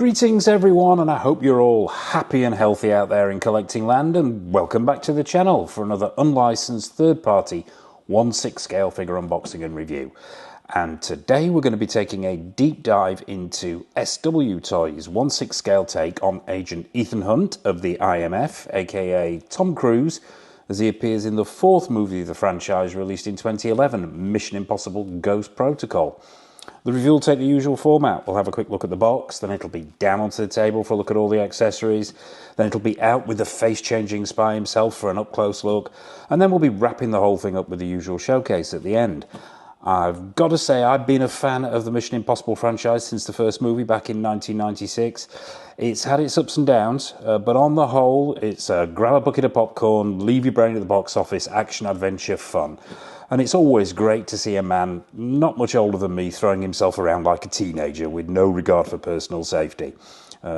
Greetings everyone, and I hope you're all happy and healthy out there in collecting land, and welcome back to the channel for another unlicensed third-party 1/6 scale figure unboxing and review. And today we're going to be taking a deep dive into SW Toys' 1/6 scale take on Agent Ethan Hunt of the IMF, aka Tom Cruise, as he appears in the fourth movie of the franchise released in 2011, Mission Impossible Ghost Protocol. The review will take the usual format. We'll have a quick look at the box, then it'll be down onto the table for a look at all the accessories, then it'll be out with the face-changing spy himself for an up-close look, and then we'll be wrapping the whole thing up with the usual showcase at the end. I've got to say, I've been a fan of the Mission Impossible franchise since the first movie back in 1996. It's had its ups and downs, but on the whole, it's a grab a bucket of popcorn, leave your brain at the box office, action-adventure fun. And it's always great to see a man not much older than me throwing himself around like a teenager with no regard for personal safety.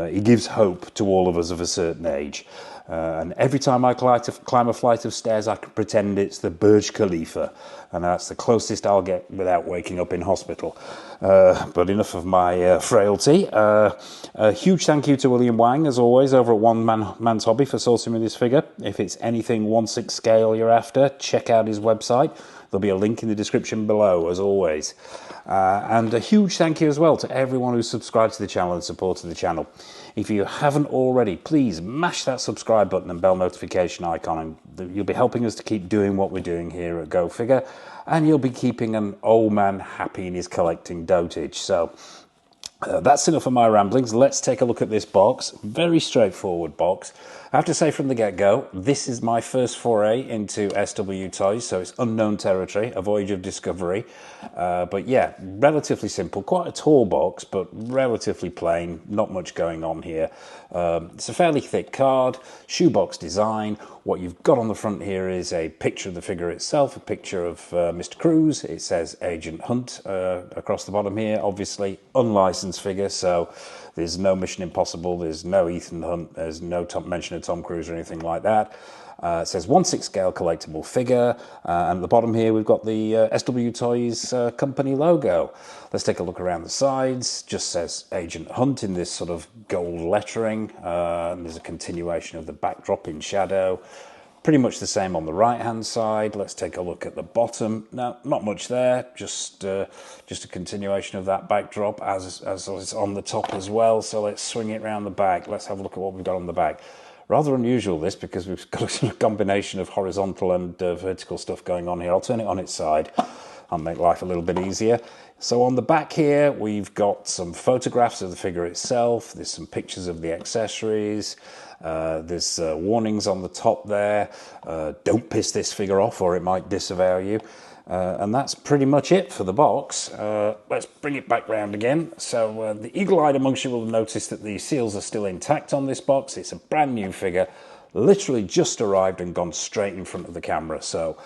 He gives hope to all of us of a certain age. And every time I climb a flight of stairs, I can pretend it's the Burj Khalifa. And that's the closest I'll get without waking up in hospital. But enough of my frailty. A huge thank you to William Wang, as always, over at One Man's Hobby for sourcing me this figure. If it's anything 1/6 scale you're after, check out his website. There'll be a link in the description below, as always. And a huge thank you as well to everyone who's subscribed to the channel and supported the channel. If you haven't already, please mash that subscribe button and bell notification icon, and you'll be helping us to keep doing what we're doing here at Go Figure, and you'll be keeping an old man happy in his collecting dotage. So that's enough of my ramblings. Let's take a look at this box. Very straightforward box. I have to say from the get-go, this is my first foray into SW Toys, so it's unknown territory, a voyage of discovery. But yeah, relatively simple. Quite a tall box, but relatively plain. Not much going on here. It's a fairly thick card, shoebox design. What you've got on the front here is a picture of the figure itself, a picture of Mr. Cruise. It says Agent Hunt across the bottom here. Obviously, unlicensed figure, so there's no Mission Impossible, there's no Ethan Hunt, there's no mention of Tom Cruise or anything like that. It says 1/6 scale collectible figure, and at the bottom here we've got the SW Toys company logo. Let's take a look around the sides. Just says Agent Hunt in this sort of gold lettering, and there's a continuation of the backdrop in shadow. Pretty much the same on the right hand side. Let's take a look at the bottom. No, not much there, just a continuation of that backdrop as it's on the top as well. So let's swing it around the back. Let's have a look at what we've got on the back. Rather unusual this, because we've got a sort of combination of horizontal and vertical stuff going on here. I'll turn it on its side. I'll make life a little bit easier. So on the back here, we've got some photographs of the figure itself. There's some pictures of the accessories. There's warnings on the top there. Don't piss this figure off or it might disavow you. And that's pretty much it for the box. Let's bring it back round again. So the eagle-eyed amongst you will notice that the seals are still intact on this box. It's a brand new figure, literally just arrived and gone straight in front of the camera. So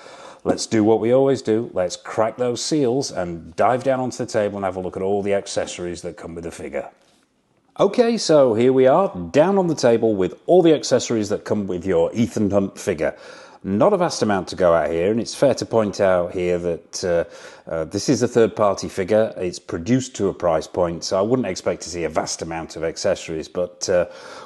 let's do what we always do. Let's crack those seals and dive down onto the table and have a look at all the accessories that come with the figure. Okay, so here we are, down on the table with all the accessories that come with your Ethan Hunt figure. Not a vast amount to go out here, and it's fair to point out here that this is a third-party figure. It's produced to a price point, so I wouldn't expect to see a vast amount of accessories, but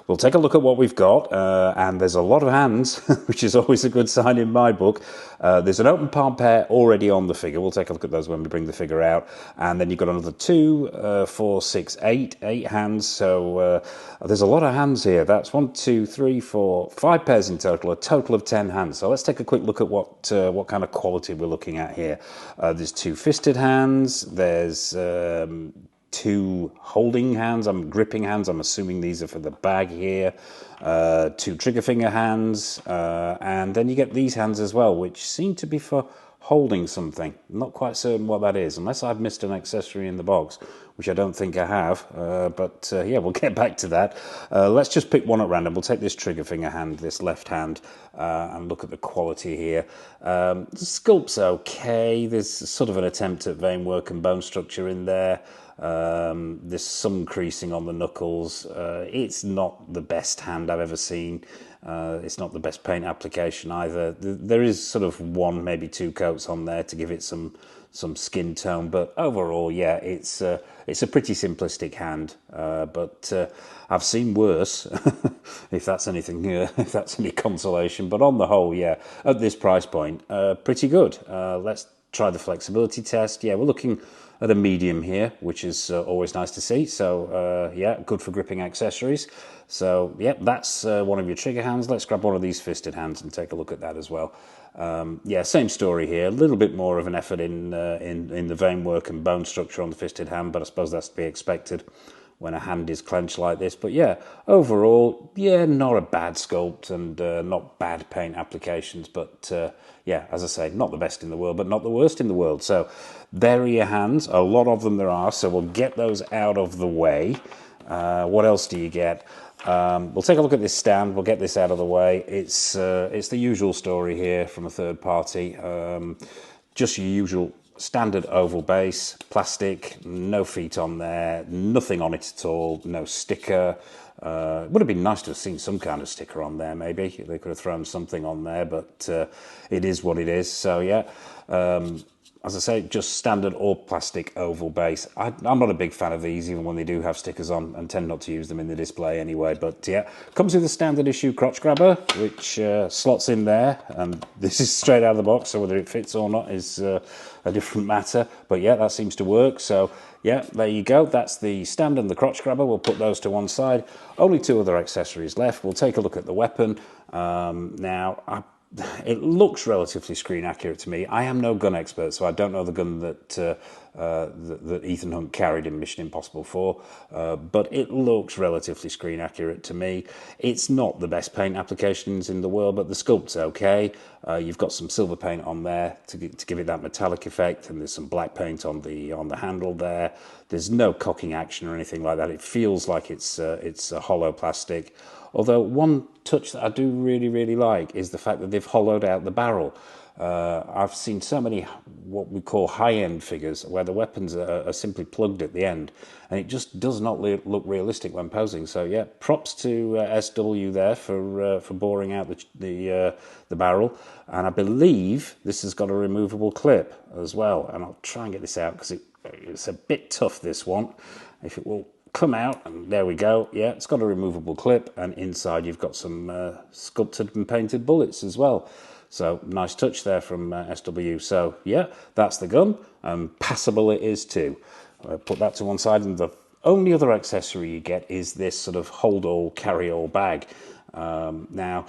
we'll take a look at what we've got, and there's a lot of hands, which is always a good sign in my book. There's an open palm pair already on the figure. We'll take a look at those when we bring the figure out, and then you've got another 2, 4, 6, 8 hands, so there's a lot of hands here. That's 1, 2, 3, 4, 5 pairs in total, a total of 10 hands. So let's take a quick look at what kind of quality we're looking at here. There's 2 fisted hands, there's 2 holding hands, gripping hands, I'm assuming these are for the bag here, 2 trigger finger hands, and then you get these hands as well, which seem to be for holding something. Not quite certain what that is, unless I've missed an accessory in the box, which I don't think I have, but yeah, we'll get back to that. Let's just pick one at random. We'll take this trigger finger hand, this left hand, and look at the quality here. The sculpt's okay. There's sort of an attempt at vein work and bone structure in there. There's some creasing on the knuckles. It's not the best hand I've ever seen. It's not the best paint application either. There is sort of one, maybe two coats on there to give it some skin tone, but overall, yeah, it's a pretty simplistic hand. But I've seen worse, if that's anything, if that's any consolation. But on the whole, yeah, at this price point, pretty good. Let's try the flexibility test. Yeah, we're looking at a medium here, which is always nice to see. So yeah, good for gripping accessories. So yeah, that's one of your trigger hands. Let's grab one of these fisted hands and take a look at that as well. Yeah, same story here. A little bit more of an effort in the vein work and bone structure on the fisted hand, but I suppose that's to be expected when a hand is clenched like this. But yeah, overall, yeah, not a bad sculpt and not bad paint applications. But yeah, as I say, not the best in the world, but not the worst in the world. So there are your hands. A lot of them there are. So we'll get those out of the way. What else do you get? We'll take a look at this stand. We'll get this out of the way. It's the usual story here from a third party. Just your usual standard oval base, plastic, no feet on there, nothing on it at all, no sticker. It would have been nice to have seen some kind of sticker on there, maybe. They could have thrown something on there, but it is what it is. So yeah, as I say, just standard all plastic oval base. I'm not a big fan of these, even when they do have stickers on, and tend not to use them in the display anyway. But yeah, comes with a standard issue crotch grabber, which slots in there. And this is straight out of the box, so whether it fits or not is a different matter. But yeah, that seems to work. So yeah, there you go. That's the stand and the crotch grabber. We'll put those to one side. Only two other accessories left. We'll take a look at the weapon. Now, it looks relatively screen accurate to me. I am no gun expert, so I don't know the gun that Ethan Hunt carried in Mission Impossible 4, but it looks relatively screen accurate to me. It's not the best paint applications in the world, but the sculpt's okay. You've got some silver paint on there to give it that metallic effect, and there's some black paint on the handle there. There's no cocking action or anything like that. It feels like it's a hollow plastic. Although one touch that I do really, really like is the fact that they've hollowed out the barrel. I've seen so many what we call high-end figures where the weapons are simply plugged at the end, and it just does not look realistic when posing. So yeah, props to SW there for boring out the barrel. And I believe this has got a removable clip as well. And I'll try and get this out because it's a bit tough, this one. If it will come out, and there we go. Yeah, it's got a removable clip, and inside you've got some sculpted and painted bullets as well. So nice touch there from SW. So yeah, that's the gun, and passable it is too. Put that to one side, and the only other accessory you get is this sort of hold-all, carry-all bag. Now,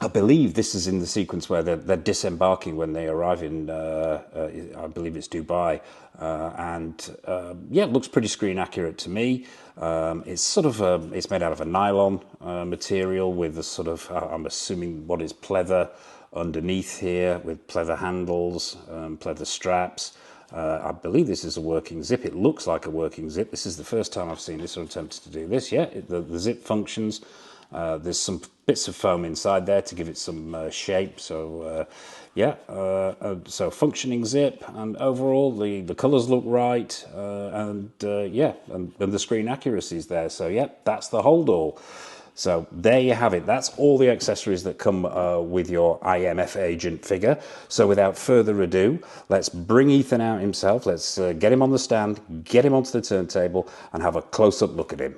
I believe this is in the sequence where they're disembarking when they arrive in, I believe it's Dubai. Yeah, it looks pretty screen accurate to me. It's sort of, it's made out of a nylon material with a sort of, I'm assuming what is pleather underneath here with pleather handles, pleather straps. I believe this is a working zip. It looks like a working zip. This is the first time I've seen this or attempted to do this. Yeah, the zip functions. There's some bits of foam inside there to give it some shape. So yeah, so functioning zip, and overall the colours look right, yeah, and the screen accuracy is there. So yeah, that's the hold all. So there you have it. That's all the accessories that come with your IMF agent figure. So without further ado, let's bring Ethan out himself. Let's get him on the stand, get him onto the turntable, and have a close-up look at him.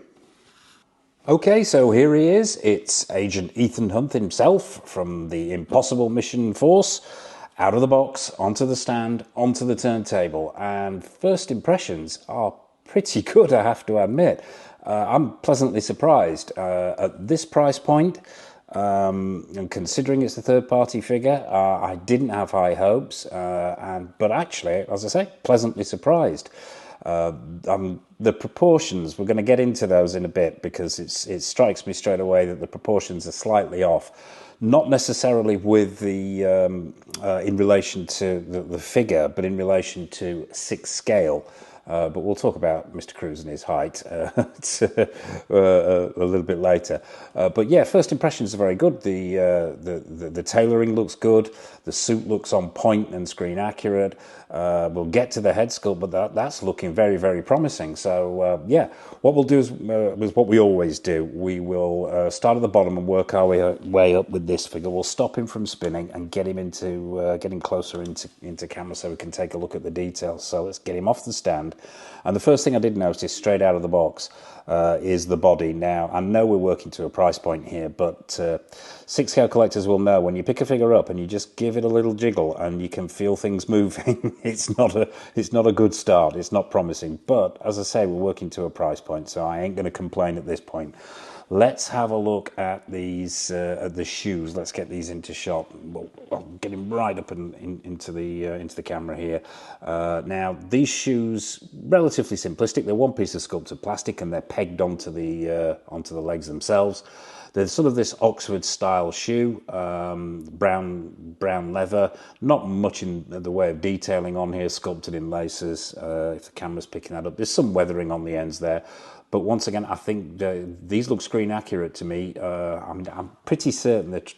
Okay, so here he is. It's Agent Ethan Hunt himself from the Impossible Mission Force, out of the box, onto the stand, onto the turntable. And first impressions are pretty good, I have to admit. I'm pleasantly surprised. At this price point, and considering it's a third-party figure, I didn't have high hopes, but actually, as I say, pleasantly surprised. The proportions, we're going to get into those in a bit, because it strikes me straight away that the proportions are slightly off. Not necessarily with the in relation to the figure, but in relation to 6 scale. but we'll talk about Mr. Cruz and his height a little bit later. But yeah, first impressions are very good. The tailoring looks good. The suit looks on point and screen accurate. We'll get to the head sculpt, but that's looking very, very promising. So yeah, what we'll do is what we always do. We will start at the bottom and work our way up with this figure. We'll stop him from spinning and get him into getting closer into camera so we can take a look at the details. So let's get him off the stand. And the first thing I did notice straight out of the box is the body. Now, I know we're working to a price point here, but 6 scale collectors will know when you pick a figure up and you just give it a little jiggle and you can feel things moving, it's not a good start. It's not promising. But as I say, we're working to a price point, so I ain't going to complain at this point. Let's have a look at these at the shoes. Let's get these into shot. I'll get him right up into the camera here. Now, these shoes, relatively simplistic. They're one piece of sculpted plastic and they're pegged onto the legs themselves. They're sort of this Oxford style shoe, brown leather. Not much in the way of detailing on here, sculpted in laces. If the camera's picking that up, there's some weathering on the ends there. But once again, I think these look screen accurate to me. I'm pretty certain that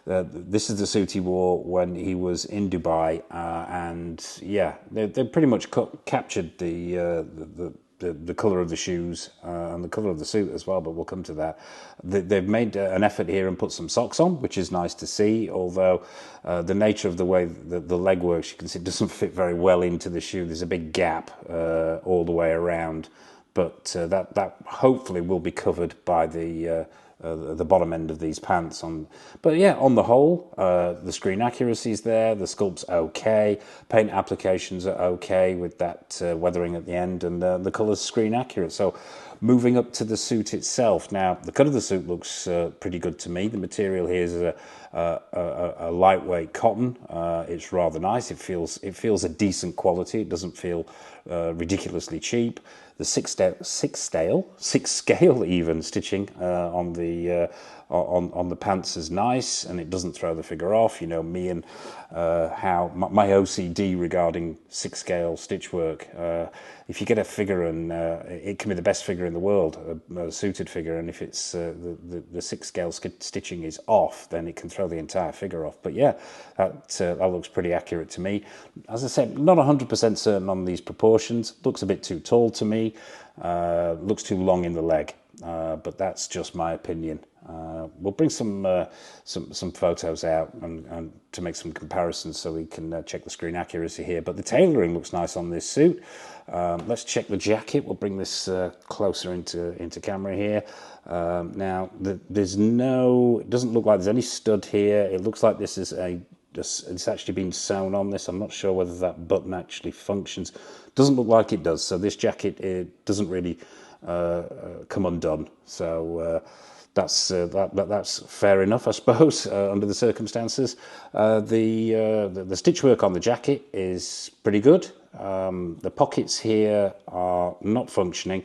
this is the suit he wore when he was in Dubai, and yeah, they pretty much captured the colour of the shoes and the colour of the suit as well, but we'll come to that. They've made an effort here and put some socks on, which is nice to see, although the nature of the way the leg works, you can see it doesn't fit very well into the shoe. There's a big gap all the way around. But that hopefully will be covered by the bottom end of these pants. But yeah, on the whole, the screen accuracy is there, the sculpt's okay, paint applications are okay with that weathering at the end, and the colour's screen accurate. So moving up to the suit itself. Now, the cut of the suit looks pretty good to me. The material here is a lightweight cotton. It's rather nice. It feels a decent quality. It doesn't feel ridiculously cheap. The six scale even stitching on the pants is nice, and it doesn't throw the figure off. You know me and how my OCD regarding 6 scale stitch work. If you get a figure and it can be the best figure in the world, a suited figure, and if it's the 6 scale stitching is off, then it can throw the entire figure off. But yeah, that looks pretty accurate to me. As I said, not 100% certain on these proportions. Looks a bit too tall to me. Looks too long in the leg. But that's just my opinion. We'll bring some photos out and to make some comparisons so we can check the screen accuracy here. But the tailoring looks nice on this suit. Let's check the jacket. We'll bring this closer into camera here. Now, it doesn't look like there's any stud here. It looks like this is it's actually been sewn on this. I'm not sure whether that button actually functions. Doesn't look like it does. So this jacket, it doesn't really come undone. So that's fair enough, I suppose, under the circumstances. The stitch work on the jacket is pretty good. The pockets here are not functioning.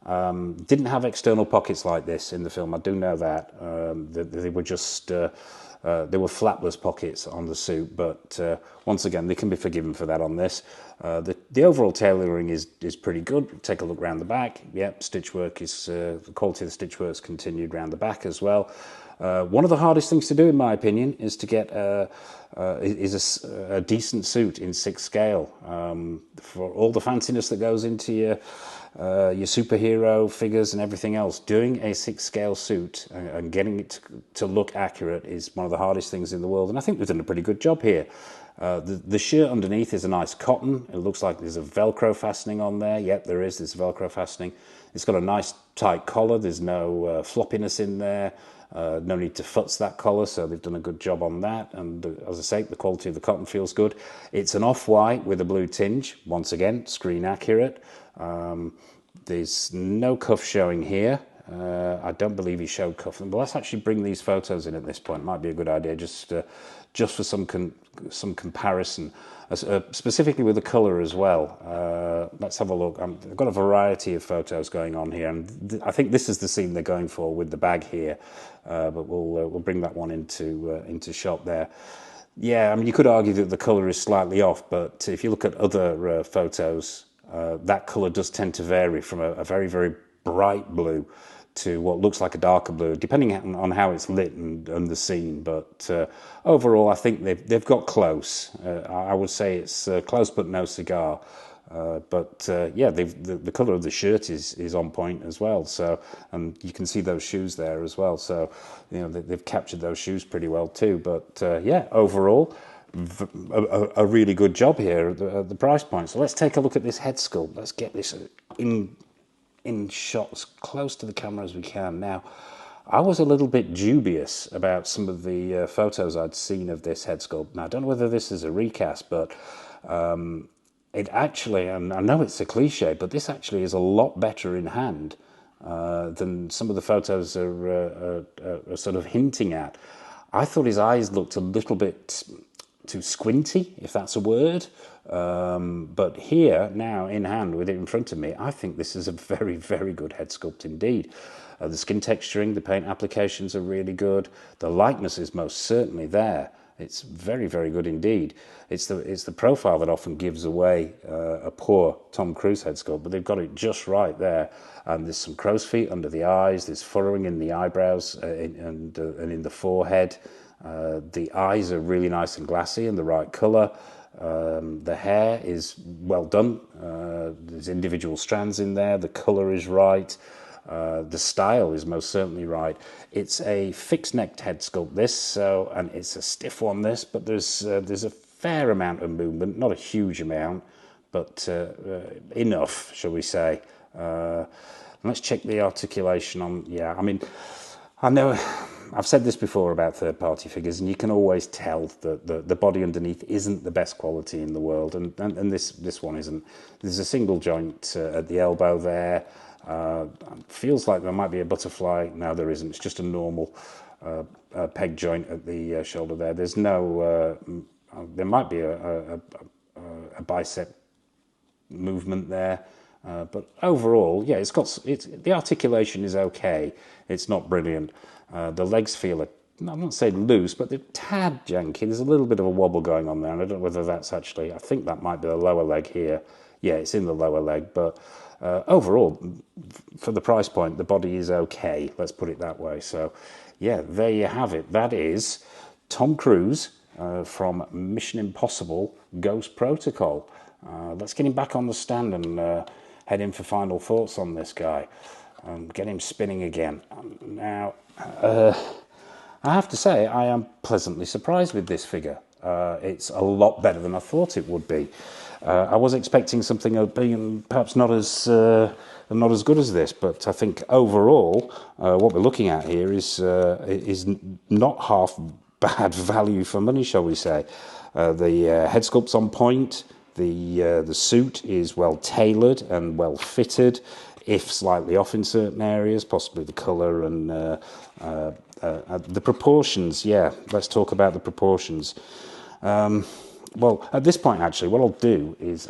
Didn't have external pockets like this in the film. I do know that. They were just they were flapless pockets on the suit, but once again, they can be forgiven for that on this. The overall tailoring is pretty good. Take a look around the back. Yep, stitch work is the quality of the stitch work's continued around the back as well. One of the hardest things to do, in my opinion, is to get a decent suit in 6 scale. For all the fanciness that goes into your superhero figures and everything else, doing a 6 scale suit and getting it to look accurate is one of the hardest things in the world, and I think we've done a pretty good job here. The shirt underneath is a nice cotton. It looks like there's a Velcro fastening on there. Yep, there is. There's Velcro fastening. It's got a nice tight collar. There's no floppiness in there. No need to futz that collar, so they've done a good job on that. And as I say, the quality of the cotton feels good. It's an off-white with a blue tinge. Once again, screen accurate. There's no cuff showing here. I don't believe he showed cuff. But let's actually bring these photos in at this point. Might be a good idea, just for some comparison, specifically with the colour as well. Let's have a look. I've got a variety of photos going on here, and I think this is the scene they're going for with the bag here. But we'll bring that one into shot there. Yeah, I mean, you could argue that the colour is slightly off, but if you look at other photos that colour does tend to vary from a very, very bright blue to what looks like a darker blue, depending on how it's lit and the scene. But overall, I think they've got close. I would say it's close but no cigar. Yeah, the colour of the shirt is on point as well. So, and you can see those shoes there as well. So, you know, they've captured those shoes pretty well too. But yeah, overall, a really good job here at the price point. So let's take a look at this head sculpt. Let's get this in shots close to the camera as we can. Now, I was a little bit dubious about some of the photos I'd seen of this head sculpt. Now, I don't know whether this is a recast, but it actually, and I know it's a cliche, but this actually is a lot better in hand than some of the photos are sort of hinting at. I thought his eyes looked a little bit too squinty, if that's a word. But here, now in hand with it in front of me, I think this is a very, very good head sculpt indeed. The skin texturing, the paint applications are really good. The likeness is most certainly there. It's very, very good indeed. It's the profile that often gives away a poor Tom Cruise head sculpt, but they've got it just right there. And there's some crow's feet under the eyes, there's furrowing in the eyebrows and in the forehead. The eyes are really nice and glassy and the right colour. The hair is well done. There's individual strands in there. The colour is right. The style is most certainly right. It's a fixed-necked head sculpt, this, so, and it's a stiff one, this, but there's a fair amount of movement, not a huge amount, but enough, shall we say. Let's check the articulation on. Yeah, I mean, I know I've said this before about third-party figures, and you can always tell that the body underneath isn't the best quality in the world, and this one isn't. There's a single joint at the elbow there. Feels like there might be a butterfly. No, there isn't. It's just a normal peg joint at the shoulder there. There's no. There might be a bicep movement there, but overall, yeah, the articulation is okay. It's not brilliant. The legs feel I'm not saying loose, but they're tad janky. There's a little bit of a wobble going on there, and I don't know whether that's actually. I think that might be the lower leg here. Yeah, it's in the lower leg, but overall, for the price point, the body is okay. Let's put it that way. So, yeah, there you have it. That is Tom Cruise from Mission Impossible: Ghost Protocol. Let's get him back on the stand and head in for final thoughts on this guy. Get him spinning again. Now, I have to say, I am pleasantly surprised with this figure. It's a lot better than I thought it would be. I was expecting something being perhaps not as good as this, but I think overall, what we're looking at here is not half bad value for money, shall we say? The head sculpt's on point. The suit is well tailored and well fitted, if slightly off in certain areas, possibly the colour and the proportions. Yeah, let's talk about the proportions. Well, at this point, actually, what I'll do is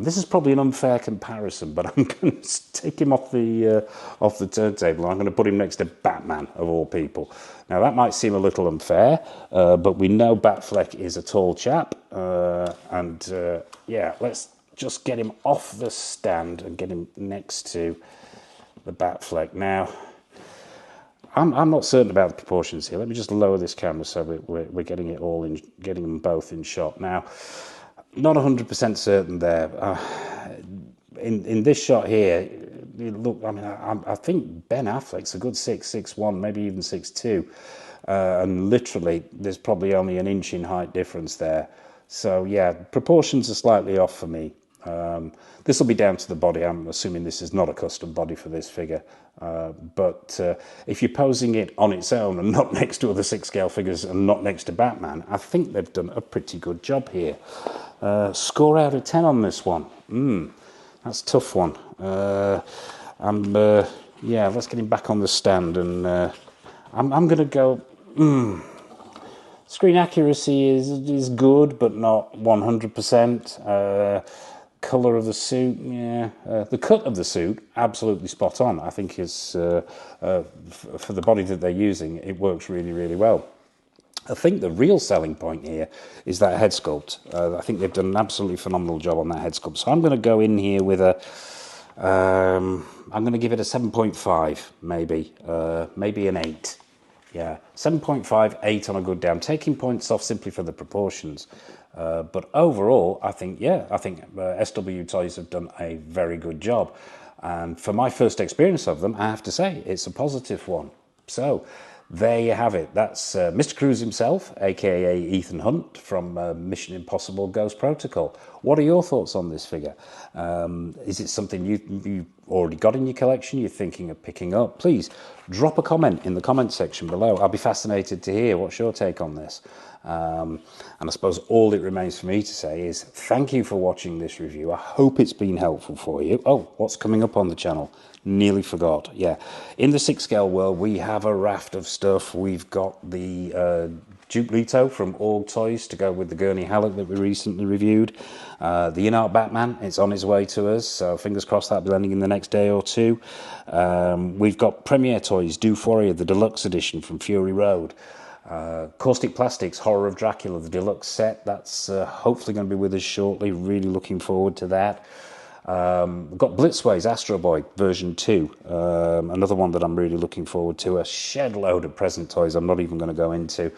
this is probably an unfair comparison, but I'm going to take him off the turntable. I'm going to put him next to Batman, of all people. Now, that might seem a little unfair, but we know Batfleck is a tall chap, yeah, let's just get him off the stand and get him next to the Batfleck. Now, I'm not certain about the proportions here. Let me just lower this camera so we're getting it all in, getting them both in shot. Now, not 100% certain there. In this shot here, look, I mean, I think Ben Affleck's a good 6'1", maybe even 6'2", and literally there's probably only an inch in height difference there. So yeah, proportions are slightly off for me. This will be down to the body. I'm assuming this is not a custom body for this figure. But if you're posing it on its own and not next to other 6-scale figures and not next to Batman, I think they've done a pretty good job here. Score out of 10 on this one. That's a tough one. Yeah, let's get him back on the stand, and I'm going to go. Screen accuracy is good, but not 100%. Colour of the suit, yeah. The cut of the suit, absolutely spot on. I think is for the body that they're using, it works really, really well. I think the real selling point here is that head sculpt. I think they've done an absolutely phenomenal job on that head sculpt. So I'm going to go in here with a, I'm going to give it a 7.5, maybe an 8. Yeah, 7.5, 8 on a good day. I'm taking points off simply for the proportions. But overall, I think SW Toys have done a very good job. And for my first experience of them, I have to say, it's a positive one. So there you have it. That's Mr. Cruise himself, aka Ethan Hunt from Mission Impossible Ghost Protocol. What are your thoughts on this figure? Is it something you've already got in your collection, you're thinking of picking up? Please drop a comment in the comment section below. I'll be fascinated to hear what's your take on this. And I suppose all it remains for me to say is thank you for watching this review. I hope it's been helpful for you. Oh, what's coming up on the channel? Nearly forgot. Yeah, in the 6 scale world, we have a raft of stuff. We've got the Duke Leto from Org Toys to go with the Gurney Halleck that we recently reviewed. The in-art Batman, it's on its way to us, so fingers crossed that'll be landing in the next day or two. We've got Premiere Toys, Do Fourier, the deluxe edition from Fury Road. Caustic Plastics, Horror of Dracula, the deluxe set. That's hopefully going to be with us shortly. Really looking forward to that. We've got Blitzway's Astro Boy version 2, another one that I'm really looking forward to. A shed load of present toys I'm not even going to go into.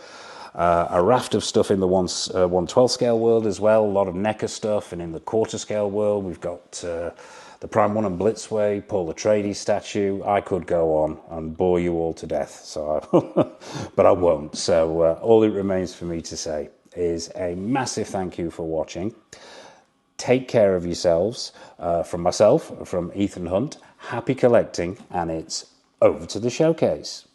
A raft of stuff in the 1/12 scale world as well, a lot of NECA stuff, and in the quarter scale world we've got the Prime 1 and Blitzway, Paul Atreides statue. I could go on and bore you all to death, so but I won't. So all it remains for me to say is a massive thank you for watching. Take care of yourselves. From myself, from Ethan Hunt, happy collecting, and it's over to the showcase.